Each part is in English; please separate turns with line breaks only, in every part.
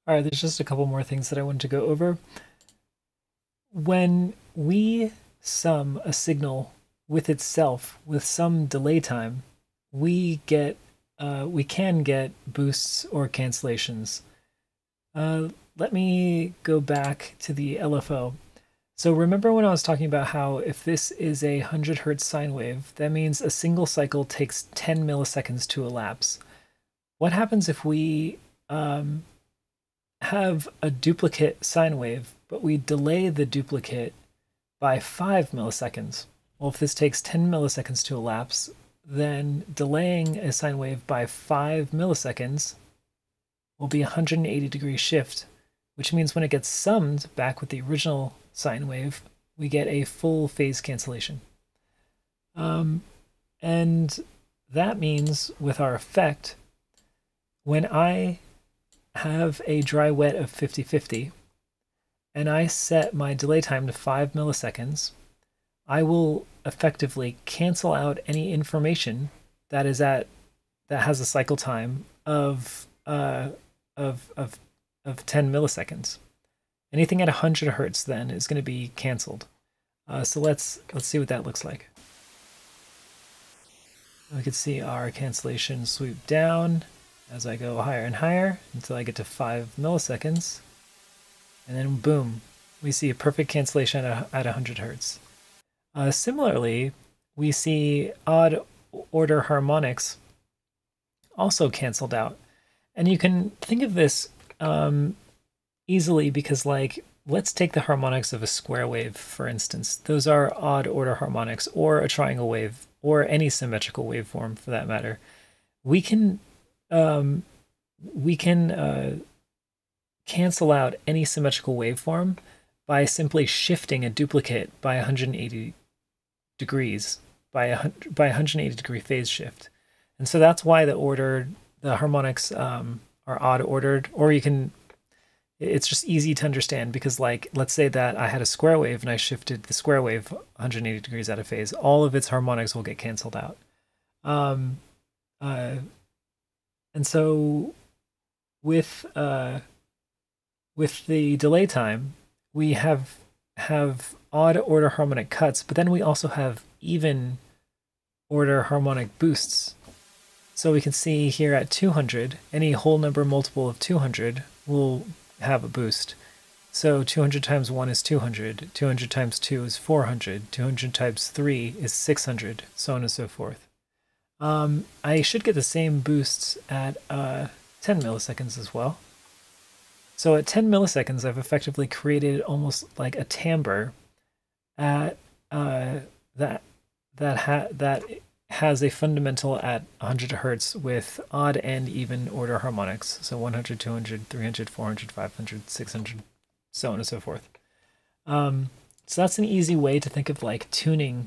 All right, there's just a couple more things that I wanted to go over. When we sum a signal with itself with some delay time, we can get boosts or cancellations. Let me go back to the LFO. So remember when I was talking about how if this is a 100 hertz sine wave, that means a single cycle takes 10 milliseconds to elapse. What happens if we have a duplicate sine wave, but we delay the duplicate by 5 milliseconds? Well, if this takes 10 milliseconds to elapse, then delaying a sine wave by 5 milliseconds will be a 180-degree shift, which means when it gets summed back with the original sine wave, we get a full phase cancellation. And that means with our effect, when I have a dry wet of 50-50 and I set my delay time to 5 milliseconds, I will effectively cancel out any information that has a cycle time of 10 milliseconds. Anything at 100 hertz then is going to be canceled. So let's see what that looks like. We can see our cancellation sweep down as I go higher and higher until I get to 5 milliseconds. And then boom, we see a perfect cancellation at 100 hertz. Similarly, we see odd order harmonics also canceled out. And you can think of this easily because, like, let's take the harmonics of a square wave, for instance. Those are odd order harmonics, or a triangle wave, or any symmetrical waveform for that matter. We can cancel out any symmetrical waveform by simply shifting a duplicate by 180 degrees, by a 180 degree phase shift. And so that's why the harmonics are odd ordered, or it's just easy to understand because, like, let's say that I had a square wave and I shifted the square wave 180 degrees out of phase, all of its harmonics will get canceled out. And so with the delay time, we have odd order harmonic cuts, but then we also have even order harmonic boosts. So we can see here at 200, any whole number multiple of 200 will have a boost. So 200 times 1 is 200, 200 times 2 is 400, 200 times 3 is 600, so on and so forth. I should get the same boosts at 10 milliseconds as well. So at 10 milliseconds, I've effectively created almost like a timbre at that has a fundamental at 100 hertz with odd and even order harmonics. So 100, 200, 300, 400, 500, 600, so on and so forth. So that's an easy way to think of, like, tuning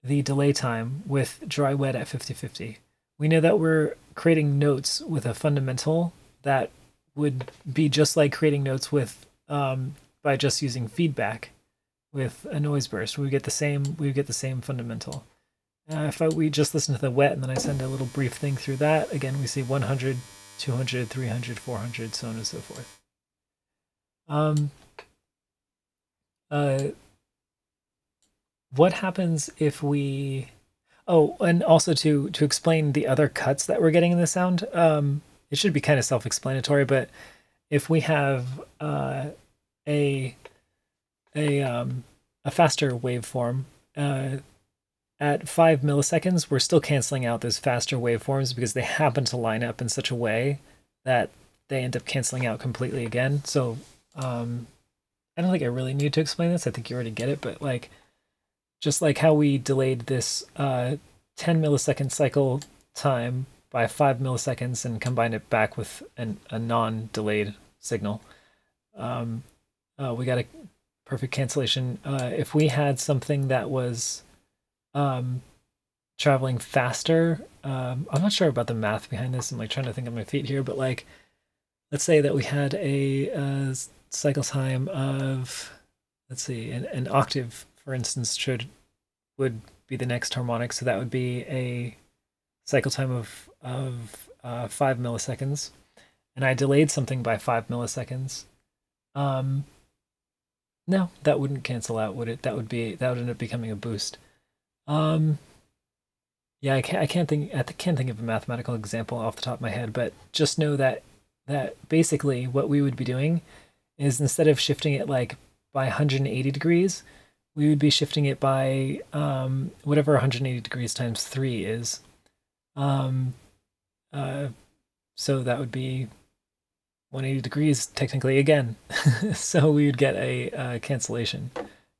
the delay time with dry wet at 50-50. We know that we're creating notes with a fundamental that would be just like creating notes with by just using feedback with a noise burst. We get the same fundamental. If we just listen to the wet and then I send a little brief thing through that, again, we see 100, 200, 300, 400, so on and so forth. What happens if we... Oh, and also to explain the other cuts that we're getting in the sound, it should be kind of self-explanatory, but if we have a faster waveform, at 5 milliseconds, we're still canceling out those faster waveforms because they happen to line up in such a way that they end up canceling out completely again. So I don't think I really need to explain this. I think you already get it, but, like, just like how we delayed this 10 millisecond cycle time by 5 milliseconds and combined it back with a non-delayed signal, we got a perfect cancellation. If we had something that was traveling faster, I'm not sure about the math behind this. I'm, like, trying to think on my feet here, but, like, let's say that we had a cycle time of, let's see, an octave, for instance, would be the next harmonic, so that would be a cycle time of 5 milliseconds. and I delayed something by 5 milliseconds, no, that wouldn't cancel out, would it? That would end up becoming a boost. Yeah, I can't think of a mathematical example off the top of my head, but just know that basically what we would be doing is, instead of shifting it like by 180 degrees, we would be shifting it by whatever 180 degrees times 3 is. So that would be 180 degrees technically again. So we would get a cancellation.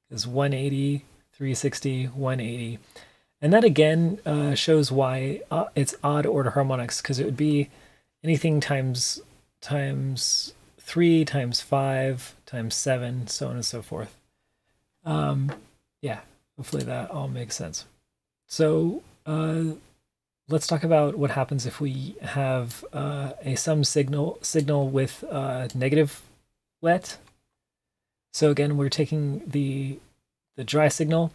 Is 180, 360, 180. And that again shows why it's odd order harmonics, because it would be anything times 3 times 5 times 7, so on and so forth. Yeah, hopefully that all makes sense. So let's talk about what happens if we have a sum signal with negative wet. So again, we're taking the dry signal,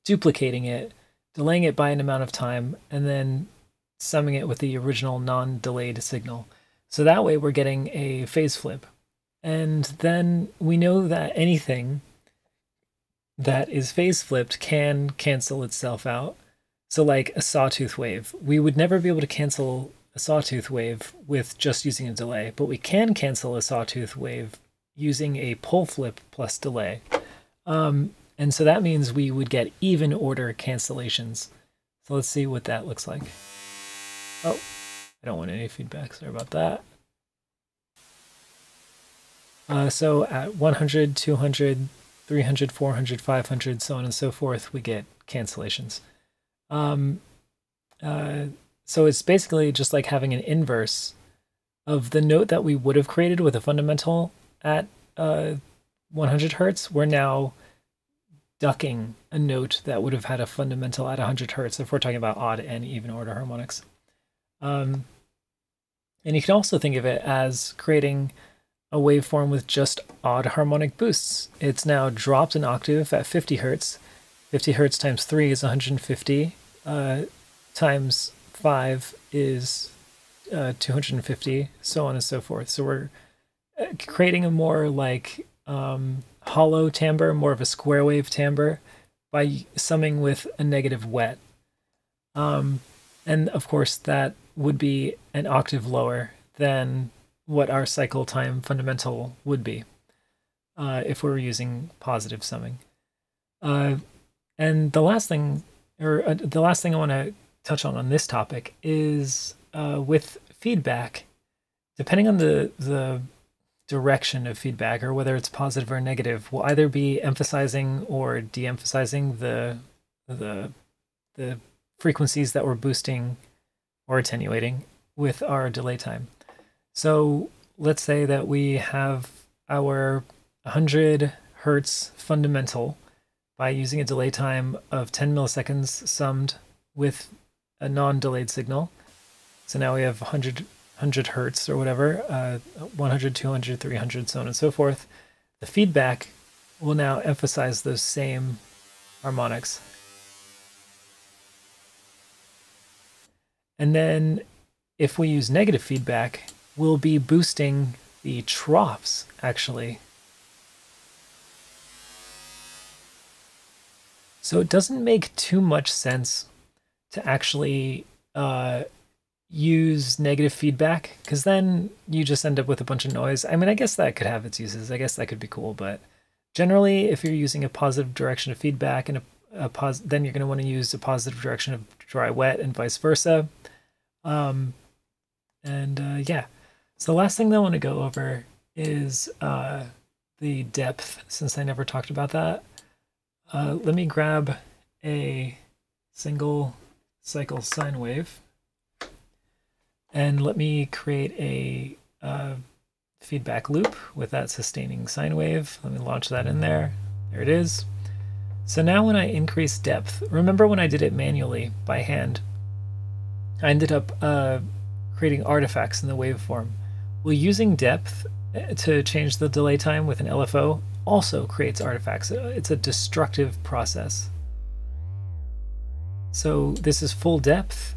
duplicating it, delaying it by an amount of time, and then summing it with the original non-delayed signal. So that way we're getting a phase flip. And then we know that anything that is phase flipped can cancel itself out. So like a sawtooth wave, we would never be able to cancel a sawtooth wave with just using a delay, but we can cancel a sawtooth wave using a pole flip plus delay. And so that means we would get even order cancellations. So let's see what that looks like. Oh, I don't want any feedback, sorry about that. So at 100, 200, 300, 400, 500, so on and so forth, we get cancellations. So it's basically just like having an inverse of the note that we would have created with a fundamental at 100 hertz. We're now ducking a note that would have had a fundamental at 100 hertz if we're talking about odd and even order harmonics. And you can also think of it as creating a waveform with just odd harmonic boosts. It's now dropped an octave at 50 hertz. 50 hertz times 3 is 150, times 5 is 250, so on and so forth. So we're creating a more like hollow timbre, more of a square wave timbre, by summing with a negative wet. And of course that would be an octave lower than what our cycle time fundamental would be if we were using positive summing. And the last thing I want to touch on this topic is with feedback, depending on the direction of feedback, or whether it's positive or negative, we'll either be emphasizing or de-emphasizing the frequencies that we're boosting or attenuating with our delay time. So let's say that we have our 100 hertz fundamental by using a delay time of 10 milliseconds summed with a non-delayed signal. So now we have 100 hertz or whatever, 100, 200, 300, so on and so forth. The feedback will now emphasize those same harmonics. And then if we use negative feedback, we'll be boosting the troughs, actually. So it doesn't make too much sense to actually use negative feedback, because then you just end up with a bunch of noise. I mean, I guess that could have its uses. I guess that could be cool, but generally, if you're using a positive direction of feedback and then you're going to want to use a positive direction of dry wet and vice versa. Yeah. So the last thing that I want to go over is the depth, since I never talked about that. Let me grab a single cycle sine wave, and let me create a feedback loop with that sustaining sine wave. Let me launch that in there. There it is. So now when I increase depth, remember when I did it manually by hand, I ended up creating artifacts in the waveform. Well, using depth to change the delay time with an LFO also creates artifacts. It's a destructive process. So this is full depth,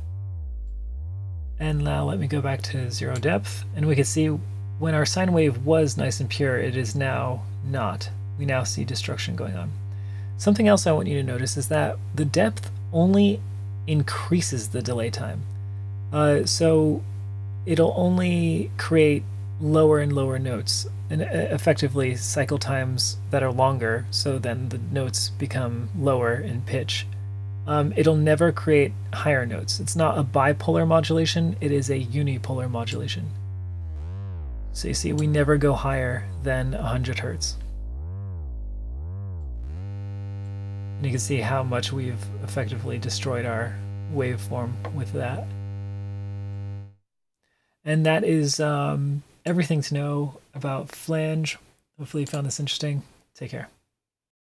And now let me go back to 0 depth, and we can see when our sine wave was nice and pure, it is now not. We now see destruction going on. Something else I want you to notice is that the depth only increases the delay time. So it'll only create lower and lower notes, and effectively cycle times that are longer, so then the notes become lower in pitch. It'll never create higher notes. It's not a bipolar modulation, it is a unipolar modulation. So you see, we never go higher than 100 hertz. And you can see how much we've effectively destroyed our waveform with that. And that is everything to know about flange. Hopefully you found this interesting. Take care.